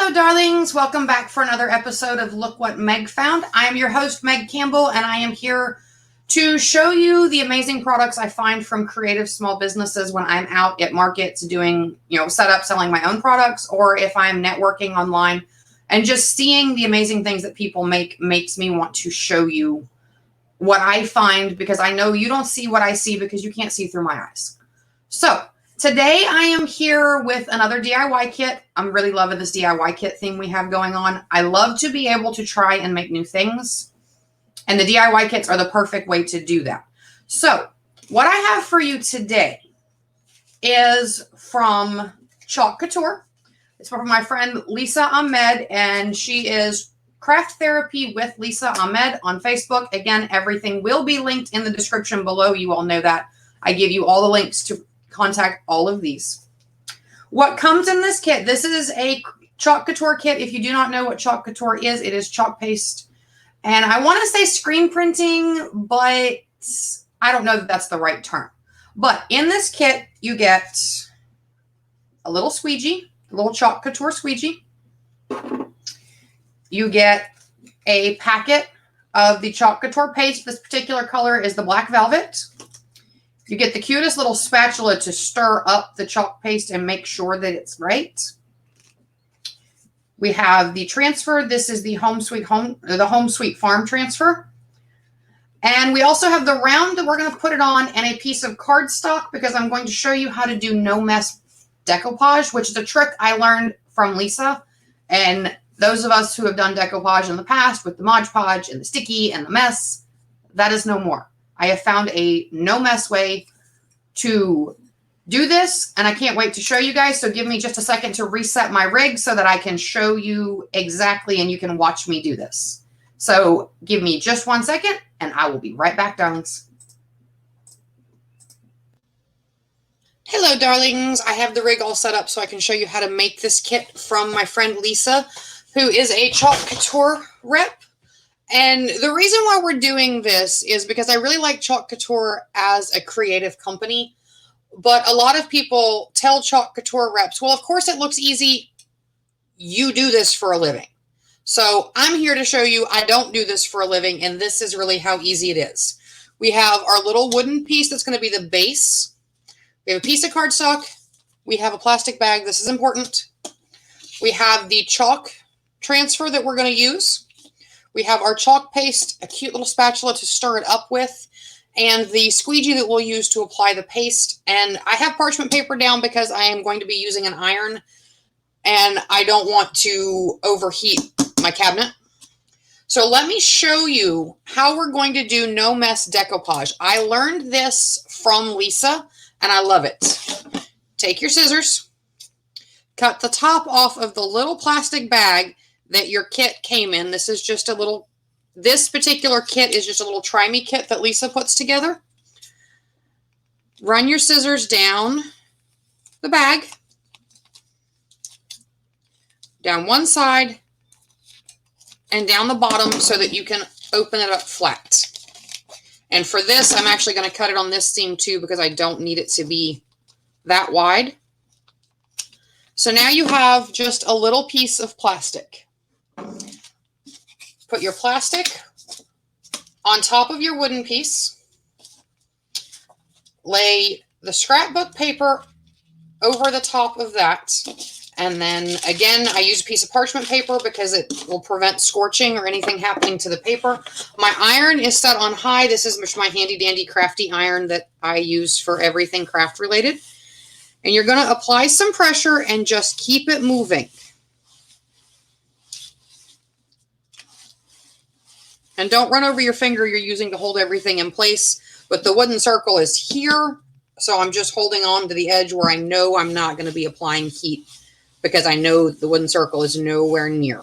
Hello, darlings. Welcome back for another episode of Look What Meg Found. I am your host, Meg Campbell, and I am here to show you the amazing products I find from creative small businesses when I'm out at markets doing, setup, selling my own products, or if I'm networking online and just seeing the amazing things that people make makes me want to show you what I find, because I know you don't see what I see because you can't see through my eyes. So today I am here with another DIY kit. I'm really loving this DIY kit theme we have going on. I love to be able to try and make new things, and the DIY kits are the perfect way to do that. So what I have for you today is from Couture. It's from my friend Lisa Ahmed, and she is Craft Therapy with Lisa Ahmed on Facebook. Again, everything will be linked in the description below. You all know that. I give you all the links to contact all of these. What comes in this kit? This is a Chalk Couture kit. If you do not know what Chalk Couture is, it is chalk paste. And I want to say screen printing, but I don't know that that's the right term. But in this kit, you get a little squeegee, a little Chalk Couture squeegee. You get a packet of the Chalk Couture paste. This particular color is the black velvet. You get the cutest little spatula to stir up the chalk paste and make sure that it's right. We have the transfer. This is the Home Sweet Farm transfer. And we also have the round that we're going to put it on, and a piece of cardstock, because I'm going to show you how to do no mess decoupage, which is a trick I learned from Lisa. And those of us who have done decoupage in the past with the Mod Podge and the sticky and the mess, that is no more. I have found a no mess way to do this, and I can't wait to show you guys. So give me just a second to reset my rig so that I can show you exactly, and you can watch me do this. So give me just 1 second and I will be right back, darlings. Hello, darlings. I have the rig all set up so I can show you how to make this kit from my friend Lisa, who is a Chalk Couture rep. And the reason why we're doing this is because I really like Chalk Couture as a creative company. But a lot of people tell Chalk Couture reps, well, of course it looks easy. You do this for a living. So I'm here to show you I don't do this for a living, and this is really how easy it is. We have our little wooden piece that's going to be the base. We have a piece of cardstock. We have a plastic bag. This is important. We have the chalk transfer that we're going to use. We have our chalk paste, a cute little spatula to stir it up with, and the squeegee that we'll use to apply the paste. And I have parchment paper down because I am going to be using an iron, and I don't want to overheat my cabinet. So let me show you how we're going to do no mess decoupage. I learned this from Lisa, and I love it. Take your scissors, cut the top off of the little plastic bag that your kit came in. This is just a little, this particular kit is just a little try me kit that Lisa puts together. Run your scissors down the bag, down one side and down the bottom so that you can open it up flat. And for this, I'm actually going to cut it on this seam too, because I don't need it to be that wide. So now you have just a little piece of plastic. Put your plastic on top of your wooden piece. Lay the scrapbook paper over the top of that. And then again, I use a piece of parchment paper because it will prevent scorching or anything happening to the paper. My iron is set on high. This is my handy dandy crafty iron that I use for everything craft related. And you're going to apply some pressure and just keep it moving. And don't run over your finger you're using to hold everything in place. But the wooden circle is here, so I'm just holding on to the edge where I know I'm not going to be applying heat, because I know the wooden circle is nowhere near.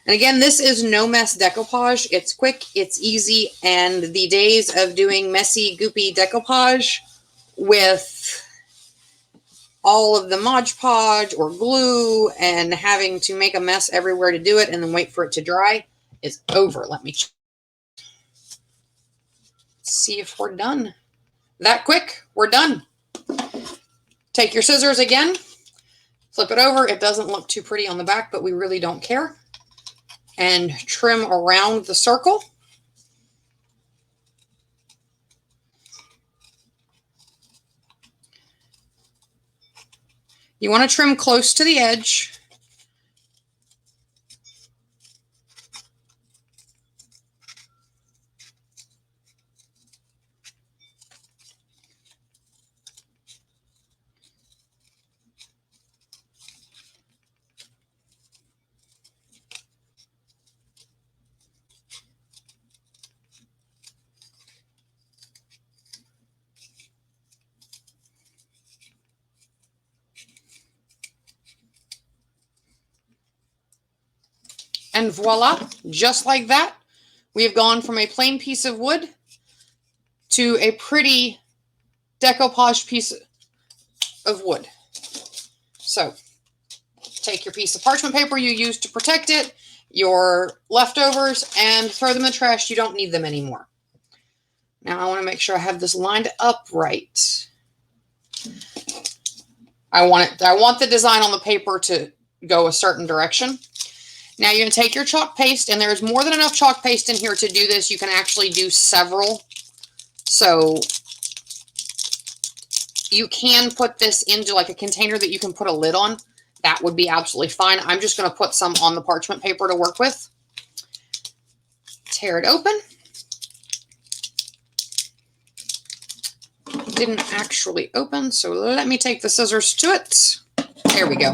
And again, this is no mess decoupage. It's quick, it's easy, and the days of doing messy, goopy decoupage with all of the Mod Podge or glue and having to make a mess everywhere to do it and then wait for it to dry is over. Let me see if we're done. That quick, we're done. Take your scissors again, Flip it over. It doesn't look too pretty on the back, but we really don't care. And trim around the circle. You want to trim close to the edge. And voila, just like that, we have gone from a plain piece of wood to a pretty decoupage piece of wood. So take your piece of parchment paper you used to protect it, your leftovers, and throw them in the trash. You don't need them anymore. Now I want to make sure I have this lined up right. I want the design on the paper to go a certain direction. Now you're going to take your chalk paste, and there's more than enough chalk paste in here to do this. You can actually do several. So you can put this into like a container that you can put a lid on. That would be absolutely fine. I'm just going to put some on the parchment paper to work with. Tear it open. Didn't actually open, so let me take the scissors to it. There we go.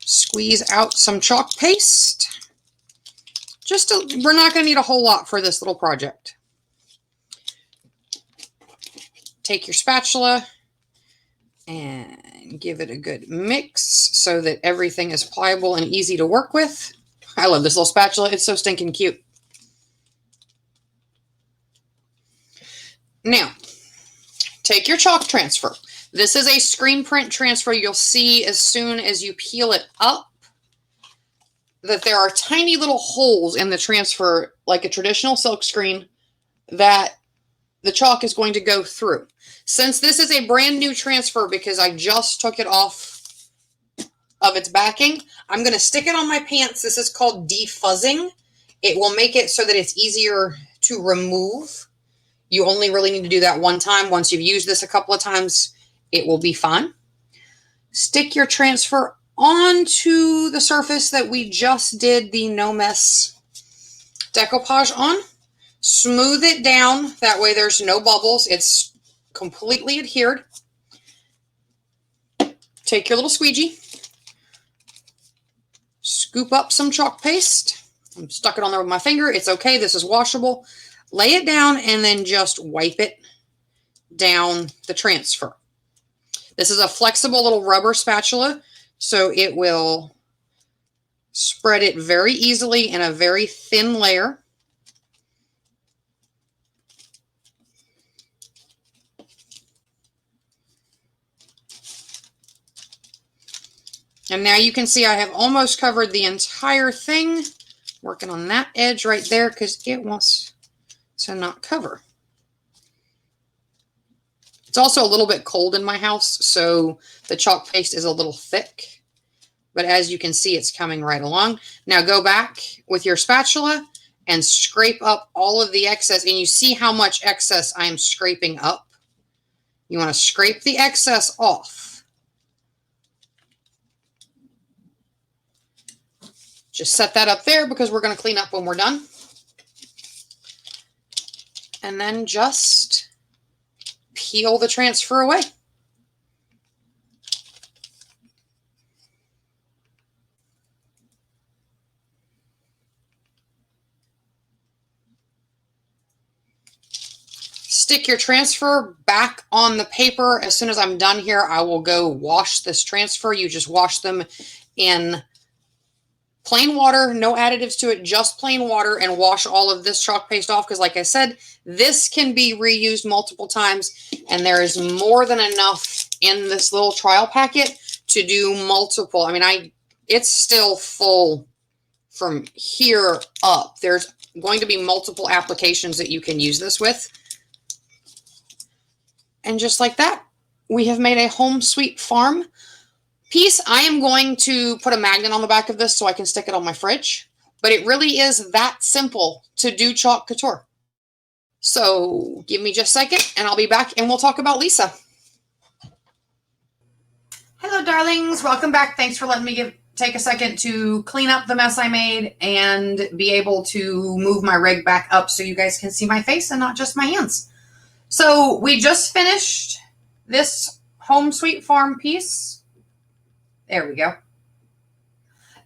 Squeeze out some chalk paste. We're not going to need a whole lot for this little project. Take your spatula and give it a good mix so that everything is pliable and easy to work with. I love this little spatula. It's so stinking cute. Now, take your chalk transfer. This is a screen print transfer. You'll see as soon as you peel it up that there are tiny little holes in the transfer, like a traditional silk screen, that the chalk is going to go through. Since this is a brand new transfer because I just took it off of its backing, I'm going to stick it on my pants. This is called defuzzing. It will make it so that it's easier to remove. You only really need to do that one time. Once you've used this a couple of times, it will be fine. Stick your transfer onto the surface that we just did the no mess decoupage on. Smooth it down. That way there's no bubbles. It's completely adhered. Take your little squeegee. Scoop up some chalk paste. I stuck it on there with my finger. It's okay. This is washable. Lay it down and then just wipe it down the transfer. This is a flexible little rubber spatula, so it will spread it very easily in a very thin layer. And now you can see I have almost covered the entire thing. Working on that edge right there because it wants to not cover. It's also a little bit cold in my house, so the chalk paste is a little thick. But as you can see, it's coming right along. Now go back with your spatula and scrape up all of the excess. And you see how much excess I am scraping up. You want to scrape the excess off. Just set that up there because we're going to clean up when we're done. And then just peel the transfer away. Stick your transfer back on the paper. As soon as I'm done here, I will go wash this transfer. You just wash them in plain water, no additives to it, just plain water, and wash all of this chalk paste off because, like I said, this can be reused multiple times, and there is more than enough in this little trial packet to do multiple. I mean, it's still full from here up. There's going to be multiple applications that you can use this with. And just like that, we have made a home sweet farm piece. I am going to put a magnet on the back of this so I can stick it on my fridge. But it really is that simple to do chalk couture. So give me just a second and I'll be back and we'll talk about Lisa. Hello, darlings. Welcome back. Thanks for letting me take a second to clean up the mess I made and be able to move my rig back up so you guys can see my face and not just my hands. So we just finished this Home Sweet Farm piece. There we go.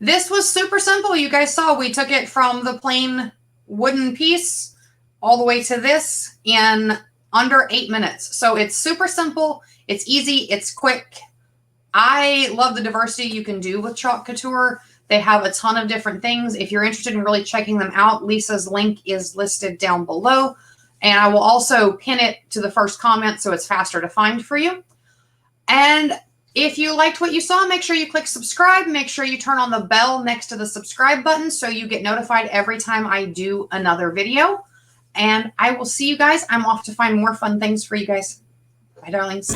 This was super simple. You guys saw we took it from the plain wooden piece all the way to this in under 8 minutes. So it's super simple. It's easy. It's quick. I love the diversity you can do with chalk couture. They have a ton of different things. If you're interested in really checking them out, Lisa's link is listed down below. And I will also pin it to the first comment so it's faster to find for you. And if you liked what you saw, make sure you click subscribe. Make sure you turn on the bell next to the subscribe button so you get notified every time I do another video. And I will see you guys. I'm off to find more fun things for you guys. Bye, darlings.